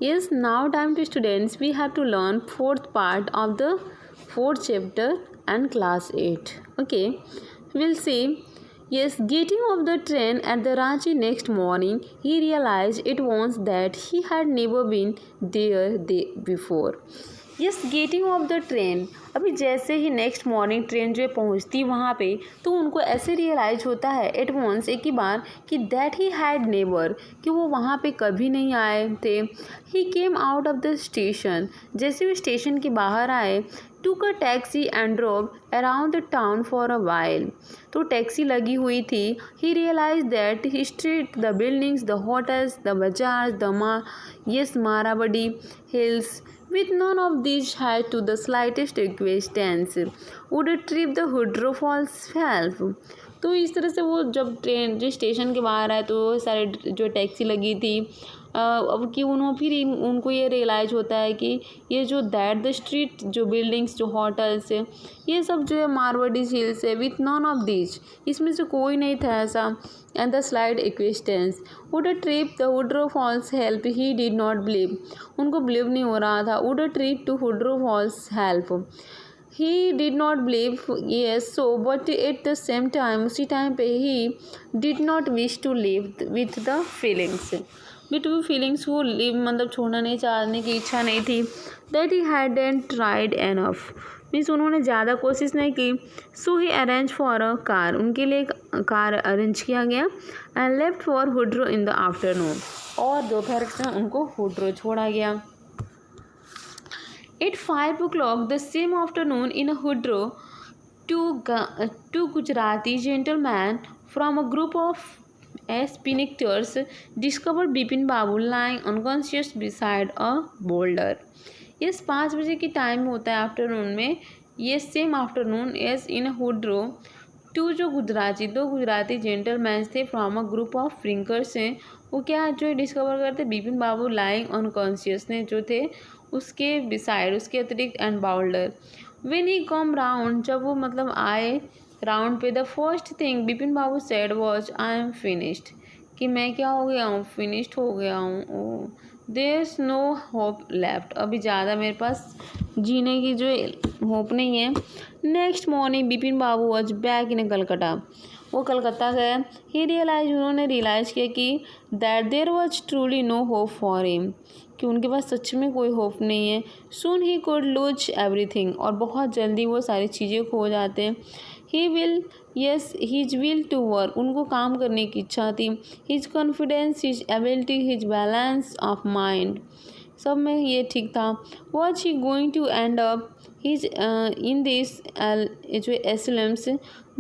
Yes, now time to students. We have to learn fourth part of the fourth chapter and class 8. Okay, we'll see. Yes, getting off the train at the Ranchi next morning, he realized it once that he had never been there before. Yes getting off the train. अभी जैसे ही next morning train जो है पहुंचती वहाँ पे, तो उनको ऐसे रियलाइज होता है एट वंस एक ही बार कि दैट ही हैड नेवर, कि वो वहाँ पे कभी नहीं आए थे। He came out of the station, जैसे वो स्टेशन के बाहर आए, took a taxi and drove around the town for a while. तो टैक्सी लगी हुई थी। He realize that he street, the buildings, the hotels, the bazaar, the Morabadi hills, with none of these had to the slightest acquaintance would trip the Woodrow Falls self। तो इस तरह से वो जब ट्रेन जो स्टेशन के बाहर आए तो सारे जो टैक्सी लगी थी, अब कि उन्होंने फिर उनको ये रियलाइज़ होता है कि ये जो दैट द स्ट्रीट, जो बिल्डिंग्स, जो होटल्स है, ये सब जो है मारवाड़ी हिल्स है, विथ नॉन ऑफ दिस, इसमें से कोई नहीं था ऐसा। And the slide acquaintance would a trip the Hudru falls help, he did not believe, उनको बिलीव नहीं हो रहा था। Would a trip to Hudru falls help, he did not believe, yes so, but at the same time, उसी time पे he did not wish to live with the feelings, but वो feelings को live मतलब छोड़ना नहीं, चाहने की इच्छा नहीं थी। That he hadn't tried enough, means उन्होंने ज़्यादा कोशिश नहीं की। So he arrange for a car, उनके लिए एक कार अरेंज किया गया। And left for Hudru in the afternoon, और दोपहर से उनको हुड्रो छोड़ा गया। At 5 o'clock the same afternoon in Hudro, two Gujarati gentlemen from a group of spinsters discovered Bipin Babu lying unconscious beside a boulder। ये 5 बजे की टाइम होता है आफ्टरनून में। ये सेम आफ्टरनून एज इन हुड्रो, दो गुजराती जेंटलमैन थे फ्रॉम अ ग्रुप ऑफ फ्रिंकर्स हैं। वो क्या जो डिस्कवर करते, बिपिन बाबू लाइंग अनकॉन्शियस ने जो थे उसके बिसाइड, उसके अतिरिक्त, and boulder. When he come round, जब वो मतलब आए राउंड पे, the first thing Bipin Babu said was I am finished, कि मैं क्या हो गया हूँ, फिनिश्ड हो गया हूँ। Oh there is no hope left, अभी ज़्यादा मेरे पास जीने की जो होप नहीं है। Next morning Bipin Babu was back in Calcutta, वो कलकत्ता गए। ही रियलाइज, उन्होंने रियलाइज़ किया कि that there was truly no hope for him, कि उनके पास सच में कोई होप नहीं है। Soon he could lose everything, और बहुत जल्दी वो सारी चीज़ें खो जाते हैं। He will, yes his will to work, उनको काम करने की इच्छा थी। His confidence, his ability, his balance of mind, सब में ये ठीक था। Was he going to end up his in this जो asylums,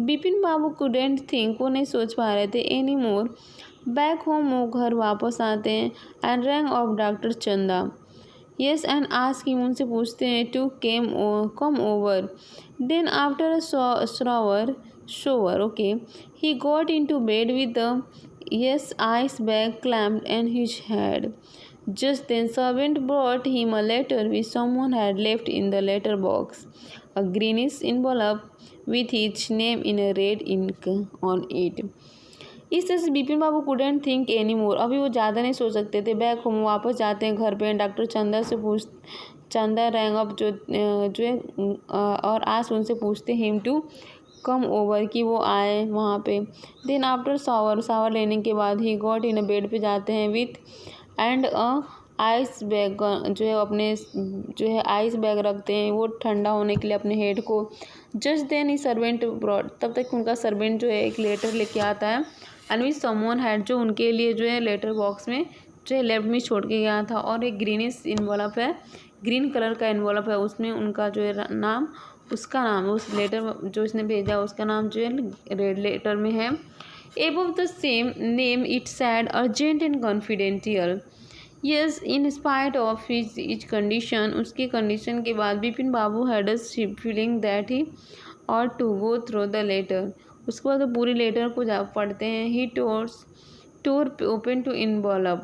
Bipin Babu couldn't think, वो नहीं सोच पा रहे थे एनी मोर। बैक होम, वो घर वापस आते हैं। And rank of doctor Chanda, yes, and ask him, उनसे पूछते हैं to come over. Then after a shower, okay, he got into bed with the, yes, ice bag clamped on his head. Just then servant brought him a letter which someone had left in the letter box, a greenish envelope with his name in a red ink on it। इस तरह से Bipin Babu couldn't think any more, अभी वो ज़्यादा नहीं सोच सकते थे। बैक होम, वापस जाते हैं घर पे। डॉक्टर चंदा रैंग अप जो है और आज उनसे पूछते हिम टू कम ओवर, कि वो आए वहाँ पे। देन आफ्टर शावर लेने के बाद ही गॉट इन बेड पे जाते हैं विथ एंड आइस बैग, जो है अपने जो है आइस बैग रखते हैं वो ठंडा होने के लिए अपने हेड को। Just then he servant brought, तब तक उनका सर्वेंट जो है एक लेटर लेके आता है। एंड विच समवन हैड, जो उनके लिए जो है लेटर बॉक्स में जो है लेफ्ट में छोड़ के गया था। और एक ग्रीनिश इन्वॉल्व है, ग्रीन कलर का इन्वॉल्व है, उसमें उनका जो है नाम, उसका नाम, उस लेटर जो इसने भेजा उसका नाम जो है रेड लेटर में है। Above the same name it said urgent and confidential. Yes, in spite of his condition, उसकी कंडीशन के बाद Bipin Babu had a feeling that he ought to go through the letter. उसके बाद वो पूरी लेटर को पढ़ते हैं। He tore open to envelope,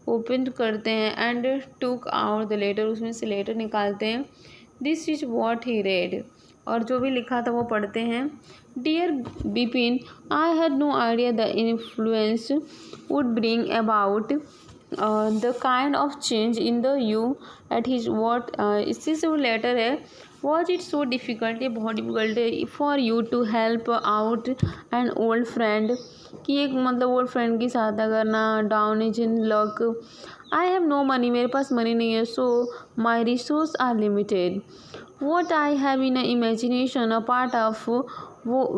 open करते हैं। And took out the letter, उसमें से लेटर निकालते हैं। This is what he read, और जो भी लिखा था वो पढ़ते हैं। Dear Bipin, I had no idea the influence would bring about the kind of change in the you at his what इससे जो लेटर है was it so difficult, ये बहुत डिफिकल्ट है for you to help out an old friend कि एक मतलब old friend की सहायता करना down is in luck I have no money मेरे पास मनी नहीं है so my resource are limited what I have in imagination a part of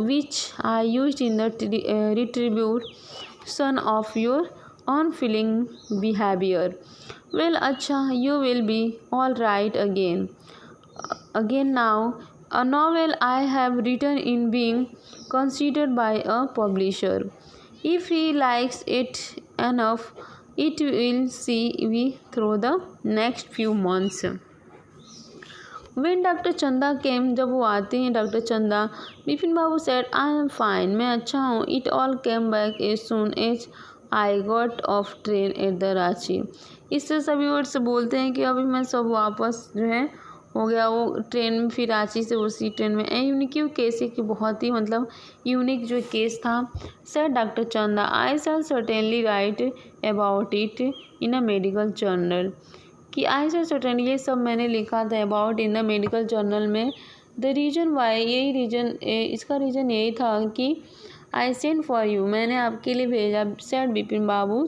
which I used in the retribution of your unfeeling behavior. Well, acha, you will be all right again now. A novel I have written in being considered by a publisher. If he likes it enough, it will see me through the next few months. When Dr. Chanda came, जब वो आते हैं doctor चंदा, बिपिन बाबू said, I am fine, मैं अच्छा हूँ. It all came back as soon as I got off train at the Ranchi. इससे सभी वर्ड्स बोलते हैं कि अभी मैं सब वापस जो है हो गया वो ट्रेन में फिर रांची से उसी ट्रेन में यूनिक केस कि बहुत ही मतलब यूनिक जो केस था. Sir doctor Chanda I shall certainly write about it in a medical journal कि आई शैल सर्टेनली ये सब मैंने लिखा था about in the medical journal में. द रीज़न वाई यही रीज़न इसका रीज़न यही था कि आई सेंड फॉर यू मैंने आपके लिए भेजा said Bipin Babu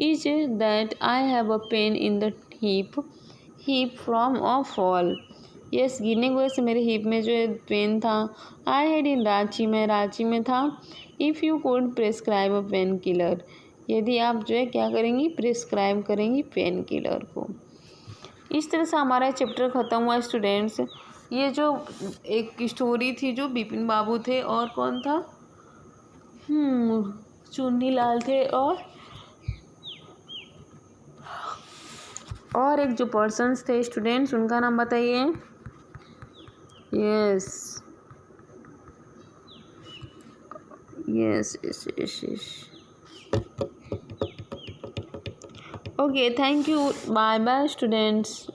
is that I have a pain in the heap from a fall. Yes गिरने की वजह से मेरे हिप में जो पेन था. आई हैड इन रांची मैं रांची में था. If you could prescribe a pain killer यदि आप जो है क्या करेंगी प्रिस्क्राइब करेंगी पेन किलर को. इस तरह से हमारा चैप्टर ख़त्म हुआ स्टूडेंट्स. ये जो एक स्टोरी थी जो बिपिन बाबू थे और कौन था चुन्नी लाल थे और एक जो पर्सन्स थे स्टूडेंट्स उनका नाम बताइए. Yes yes yes yes yes okay thank you bye bye students.